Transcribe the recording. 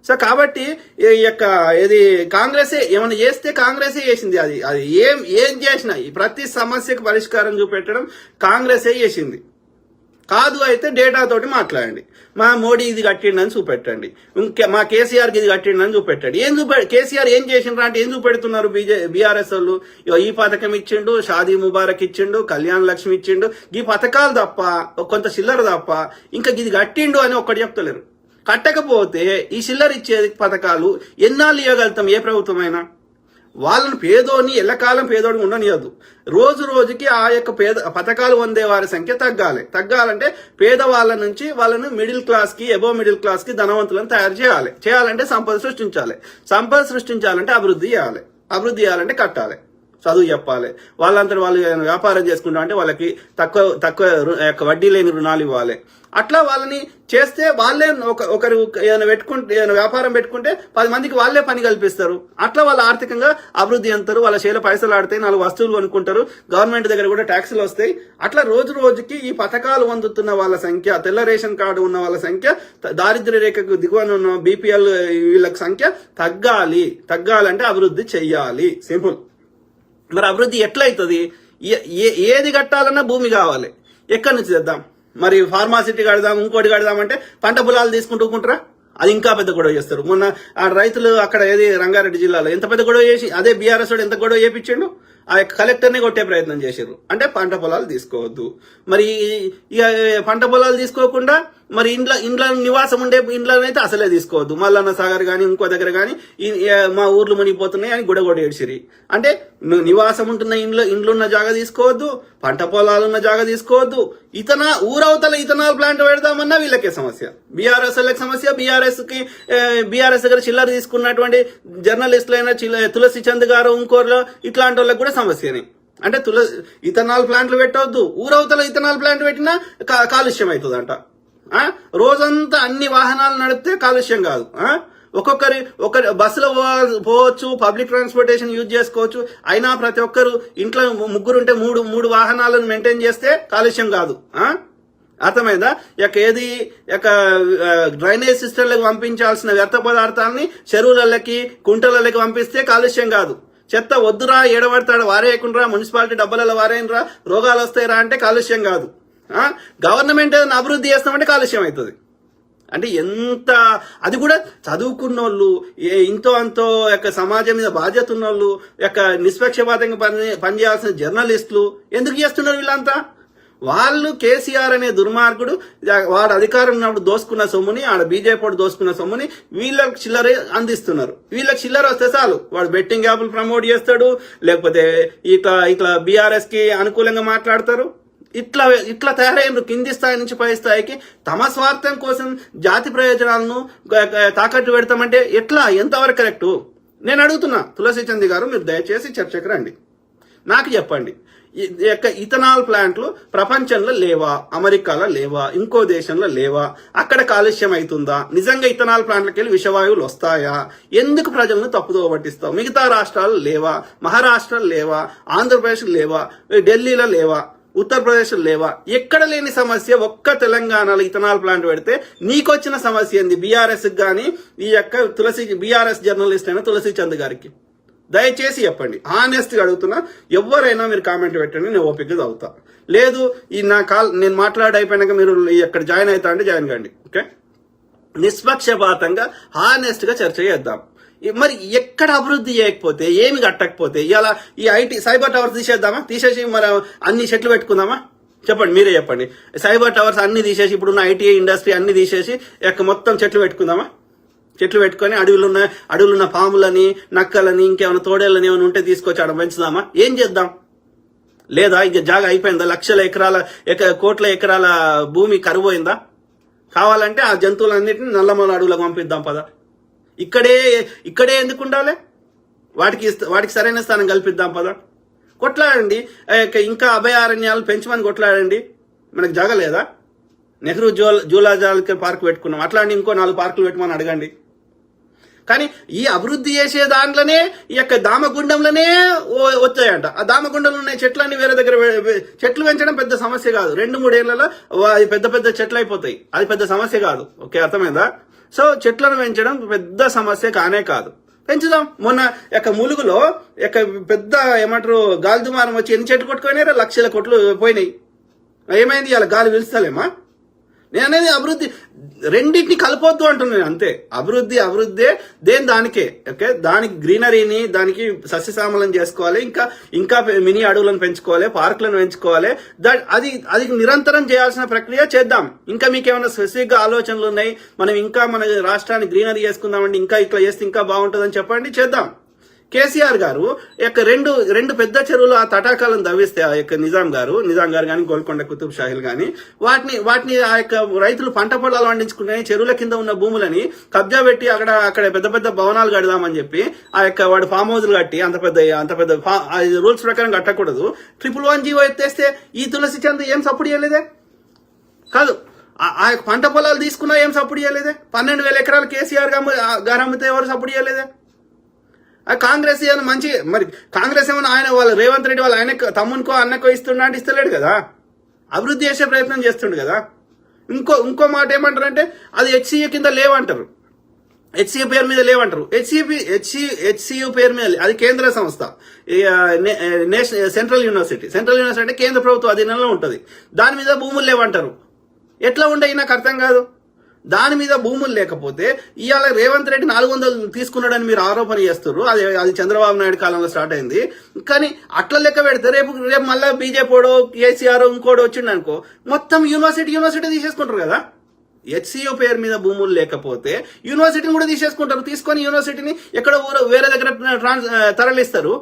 So కాబట్టి ఈ యొక్క ఇది కాంగ్రెసే ఏమైనా చేస్తే కాంగ్రెసే చేసింది. అది అది ఏం చేసినా ప్రతి సమస్యకు పరిష్కారం చూపెట్టడం కాంగ్రెసే చేసింది. కాదు అయితే డేటా తోటి మాట్లాడండి. మా మోడీ ఇది కట్టిండని చూపెట్టండి, మా కేసీఆర్కి ఇది కట్టిండని చూపెట్టండి. కేసీఆర్ ఏం చేసిండ్రా అంటే ఏం చూపెడుతున్నారు బీఆర్ఎస్ వాళ్ళు? ఈ పథకం ఇచ్చిండు, షాదీ ముబారక్ ఇచ్చిండు, కళ్యాణ లక్ష్మి ఇచ్చిండు, ఈ పథకాలు తప్ప కొంత చిల్లర తప్ప ఇంకా ఇది కట్టిండు అని ఒక్కటి చెప్తలేరు. కట్టకపోతే ఈ చిల్లర ఇచ్చే పథకాలు ఎన్నాళ్ళు ఇవ్వగలుగుతాం ఏ ప్రభుత్వమైనా? వాళ్ళని పేదోని ఎల్లకాలం పేదోని ఉండనియద్దు. రోజు రోజుకి ఆ యొక్క పథకాలు పొందే వారి సంఖ్య తగ్గాలంటే పేదవాళ్ళ నుంచి వాళ్ళను మిడిల్ క్లాస్ కి అబోవ్ మిడిల్ క్లాస్ కి ధనవంతులను తయారు చేయాలంటే సంపద సృష్టించాలంటే అభివృద్ధి చేయాలంటే కట్టాలి, చదువు చెప్పాలి, వాళ్ళంతా వాళ్ళు వ్యాపారం చేసుకుంటా అంటే వాళ్ళకి తక్కువ వడ్డీ లేని రుణాలు ఇవ్వాలి. అట్లా వాళ్ళని చేస్తే వాళ్ళే ఒకరు ఏదైనా వ్యాపారం పెట్టుకుంటే 10 మందికి వాళ్ళే పని కల్పిస్తారు. అట్లా వాళ్ళ ఆర్థికంగా అభివృద్ధి అంటారు, వాళ్ళ చేల పైసలు ఆడతాయి, 4 వస్తువులు కొనుక్కుంటారు, గవర్నమెంట్ దగ్గర కూడా ట్యాక్సులు వస్తాయి. అట్లా రోజు రోజుకి ఈ పథకాలు పొందుతున్న వాళ్ళ సంఖ్య, తెల్ల రేషన్ కార్డు ఉన్న వాళ్ళ సంఖ్య, దారిద్ర్య రేఖకు దిగువన ఉన్న బీపీఎల్ వీళ్ళ సంఖ్య తగ్గాలంటే అభివృద్ధి చెయ్యాలి. సింపుల్. మరి అభివృద్ధి ఎట్లయితుంది? ఏది కట్టాలన్నా భూమి కావాలి. ఎక్కడి నుంచి తెద్దాం? మరి ఫార్మాసిటీ కడదాం, ఇంకోటి కడదామంటే పంట పొలాలు తీసుకుంటూకుంటారా? అది ఇంకా పెద్ద గొడవ చేస్తారు. మొన్న ఆ రైతులు అక్కడ ఏది రంగారెడ్డి జిల్లాలో ఎంత పెద్ద గొడవ చేసి అదే బీఆర్ఎస్ ఎంత గొడవ చేపించిండు, ఆ కలెక్టర్నే కొట్టే ప్రయత్నం చేశారు. అంటే పంట పొలాలు తీసుకోవద్దు. మరి ఇక పంట పొలాలు తీసుకోకుండా మరి ఇండ్ల నివాసం ఉండే ఇండ్లనైతే అసలే తీసుకోవద్దు. మల్లన్న సాగర్ కానీ ఇంకో దగ్గర కానీ మా ఊర్లు మునిగిపోతున్నాయి అని గుడగొడ ఏడ్చిరి. అంటే నివాసం ఉంటున్న ఇండ్లున్న జాగా తీసుకోవద్దు, పంట పొలాలున్న జాగా తీసుకోవద్దు. ఊరవతల ఇథనాల్ ప్లాంట్ పెడదామన్నా వీళ్ళకే సమస్య, బీఆర్ఎస్ వాళ్ళకి సమస్య. బీఆర్ఎస్ దగ్గర చిల్లర తీసుకున్నటువంటి జర్నలిస్టులైన తులసి చంద్ గారు ఇంకోర్లో ఇట్లాంటి వాళ్ళకి కూడా సమస్యనే. అంటే ఇథనాల్ ప్లాంట్లు పెట్టవద్దు, ఊరవతల ఇథనాల్ ప్లాంట్ పెట్టినా కాలుష్యం అవుతుందంట. రోజంతా అన్ని వాహనాలు నడిపితే కాలుష్యం కాదు. ఒకరి బస్సులో పోవచ్చు, పబ్లిక్ ట్రాన్స్పోర్టేషన్ యూజ్ చేసుకోవచ్చు. అయినా ప్రతి ఒక్కరు ఇంట్లో ముగ్గురుంటే మూడు వాహనాలను మెయింటైన్ చేస్తే కాలుష్యం కాదు. అర్థమైందా? డ్రైనేజ్ సిస్టంలకు పంపించాల్సిన వ్యర్థ పదార్థాలని చెరువులకి కుంటలకి పంపిస్తే కాలుష్యం కాదు. చెత్త వద్దురా, ఏడబడతాడు వారేయకుండా మున్సిపాలిటీ డబ్బులలో వారేయనరా, రోగాలు వస్తాయిరా అంటే కాలుష్యం కాదు. గవర్నమెంట్ ఏదైనా అభివృద్ధి చేస్తామంటే కాలుష్యం అవుతుంది. అంటే ఎంత, అది కూడా చదువుకున్న వాళ్ళు, ఇంతో అంతో సమాజం మీద బాధ్యత ఉన్న వాళ్ళు, నిష్పక్షపాతంగా పనిచేయాల్సిన జర్నలిస్టులు ఎందుకు చేస్తున్నారు వీళ్ళంతా? వాళ్ళు కేసీఆర్ అనే దుర్మార్గుడు వాడు అధికారం ఉన్నప్పుడు దోసుకున్న సొమ్ముని, ఆడ బీజేపీ వాడు దోసుకున్న సొమ్ముని వీళ్ళకి చిల్లర అందిస్తున్నారు. వీళ్ళకి చిల్లర వస్తే చాలు వాడు బెట్టింగ్ యాప్లు ప్రమోట్ చేస్తాడు, లేకపోతే ఇట్లా బీఆర్ఎస్ కి అనుకూలంగా మాట్లాడతారు. ఇట్లా తయారైన కింది స్థాయి నుంచి పై స్థాయికి తమ స్వార్థం కోసం జాతి ప్రయోజనాలను తాకట్టు పెడతామంటే ఎట్లా? ఎంతవరకు కరెక్టు? నేను అడుగుతున్నా తులసి చంద్ గారు, మీరు దయచేసి చర్చకు రండి, నాకు చెప్పండి. ఇథనాల్ ప్లాంట్లు ప్రపంచంలో లేవా? అమెరికాలో లేవా? ఇంకో దేశంలో లేవా? అక్కడ కాలుష్యం అవుతుందా? నిజంగా ఇథనాల్ ప్లాంట్లకి వెళ్ళి విషవాయువులు వస్తాయా? ఎందుకు ప్రజలను తప్పుదో పట్టిస్తావు? మిగతా రాష్ట్రాలు లేవా? మహారాష్ట్రలో లేవా? ఆంధ్రప్రదేశ్ లేవా? ఢిల్లీలో లేవా? ఉత్తరప్రదేశ్ లేవా? ఎక్కడ లేని సమస్య ఒక్క తెలంగాణలో ఇథనాల్ ప్లాంట్ పెడితే నీకొచ్చిన సమస్య ఏంది? బీఆర్ఎస్ గానీ బీఆర్ఎస్ జర్నలిస్ట్ అయిన తులసి చంద్ గారికి దయచేసి చెప్పండి. హానెస్ట్ గా అడుగుతున్నా. ఎవరైనా మీరు కామెంట్ పెట్టండి, నేను ఓపిక చదువుతా. లేదు నేను మాట్లాడి అయిపోయినాక మీరు ఎక్కడ జాయిన్ అవుతా అంటే జాయిన్ కండి. ఓకే, నిష్పక్షపాతంగా హానెస్ట్ గా చర్చ చేద్దాం. మరి ఎక్కడ అభివృద్ధి చేయకపోతే, ఏమి కట్టకపోతే ఇలా ఈ ఐటీ సైబర్ టవర్స్ తీసేసి మరి అన్ని చెట్లు పెట్టుకుందామా? చెప్పండి, మీరే చెప్పండి. సైబర్ టవర్స్ అన్ని తీసేసి ఇప్పుడున్న ఐటీ ఇండస్ట్రీ అన్ని తీసేసి మొత్తం చెట్లు పెట్టుకుందామా? చెట్లు పెట్టుకొని అడవులున్న పాములని, నక్కలని, ఇంకేమైనా తోడేళ్ళని ఏమైనా ఉంటే తీసుకొచ్చి ఆడ పెంచుదామా? ఏం చేద్దాం? లేదా ఇక జాగా అయిపోయిందా? లక్షల ఎకరాల కోట్ల ఎకరాల భూమి కరువైందా? కావాలంటే ఆ జంతువులన్నింటినీ నల్లమల అడవులకు పంపిద్దాం పదా. ఇక్కడే ఎందుకు ఉండాలి? వాటికి సరైన స్థానం కల్పిద్దాం పదా. కొట్లాడండి, ఇంకా అభయారణ్యాలు పెంచమని కొట్లాడండి. మనకు జాగా లేదా? నెహ్రూ జూలాజికల్ పార్క్ పెట్టుకున్నాం, అట్లాంటి ఇంకో 4 పార్కులు పెట్టమని అడగండి. కానీ ఈ అభివృద్ధి చేసే దాంట్లోనే దామగుండంలోనే వచ్చాయంట. ఆ దామగుండంలో ఉన్న చెట్లన్నీ వేరే దగ్గర, చెట్లు పెంచడం పెద్ద సమస్య కాదు. 2-3 ఏళ్లలో పెద్ద చెట్లు అయిపోతాయి, అది పెద్ద సమస్య కాదు. ఓకే, అర్థమైందా? సో చెట్లను పెంచడం పెద్ద సమస్య కానే కాదు, పెంచుదాం. మొన్న ములుగులో పెద్ద ఏమంటారు గాలి దుమారం వచ్చి ఎన్ని చెట్లు కొట్టుకుపోయినారా, లక్షల కొట్లు పోయినాయి. ఏమైంది? ఇలా గాలి పిలుస్తలేమా? నేను అనేది అభివృద్ధి రెండింటిని కలపొద్దు అంటున్నాను, అంతే. అభివృద్ధే దేని దానికే. ఓకే, దానికి గ్రీనరీని, దానికి సస్యశ్యామలం చేసుకోవాలి, ఇంకా మినీ అడవులను పెంచుకోవాలి, పార్కులను పెంచుకోవాలి. అది నిరంతరం చేయాల్సిన ప్రక్రియ చేద్దాం. ఇంకా మీకు ఏమైనా స్పెసిఫిక్ గా ఆలోచనలు ఉన్నాయి, మనం ఇంకా మన రాష్ట్రాన్ని గ్రీనరీ చేసుకుందామండి, ఇంకా ఇట్లా చేస్తే ఇంకా బాగుంటుందని చెప్పండి, చేద్దాం. కేసీఆర్ గారు రెండు పెద్ద చెరువులు ఆ తటాకాలను దవ్విస్తే ఆ నిజాం గారు కానీ గోల్కొండ కుతుబ్ షాహిల్ గాని వాటిని ఆ రైతులు పంట పొలాలు పండించుకునే చెరువుల కింద ఉన్న భూములని కబ్జా పెట్టి అక్కడ పెద్ద పెద్ద భవనాలు కడదామని చెప్పి వాడు ఫామ్ హౌస్లు కట్టి అంత పెద్ద రూల్స్ ప్రకారం కట్టకూడదు. 111 జీవో ఎత్తేస్తే ఈ తులసి చంద్ ఏం సపోర్ట్ చేయలేదే? కాదు, ఆ పంట పొలాలు తీసుకున్నా ఏం సపోర్ట్ చేయలేదే? 12,000 ఎకరాలు కేసీఆర్ గారు అమ్మితే ఎవరు సపోర్ట్ చేయలేదే? కాంగ్రెస్ ఏమైనా మరి కాంగ్రెస్ ఏమైనా వాళ్ళ రేవంత్ రెడ్డి వాళ్ళ ఆయన తమ్మునికో అన్నకో ఇస్తున్నా అంటే ఇస్తలేడు కదా, అభివృద్ధి చేసే ప్రయత్నం చేస్తుండు కదా. ఇంకో మాట ఏమంటారంటే అది హెచ్సియు కింద లేవంటారు, హెచ్సియు పేరు మీద లేవంటారు. హెచ్సియు పేరు మీద అది కేంద్ర సంస్థ, సెంట్రల్ యూనివర్సిటీ అంటే కేంద్ర ప్రభుత్వ అధీనంలో ఉంటుంది. దాని మీద భూములు లేవంటారు. ఎట్లా ఉండయి నాకు అర్థం కాదు. దాని మీద భూములు లేకపోతే ఇవాళ రేవంత్ రెడ్డి 400 తీసుకున్నాడని మీరు ఆరోపణ చేస్తున్నారు. అది చంద్రబాబు నాయుడు కాలంలో స్టార్ట్ అయింది. కానీ అట్లా లెక్క పెడితే రేపు మళ్ళీ బీజేపీడో కేసీఆర్ ఇంకోటి వచ్చిండు అనుకో, మొత్తం యూనివర్సిటీ తీసేసుకుంటారు కదా. హెచ్సియు పేరు మీద భూములు లేకపోతే యూనివర్సిటీని కూడా తీసేసుకుంటారు. తీసుకొని యూనివర్సిటీని ఎక్కడ వేరే దగ్గర తరలిస్తారు.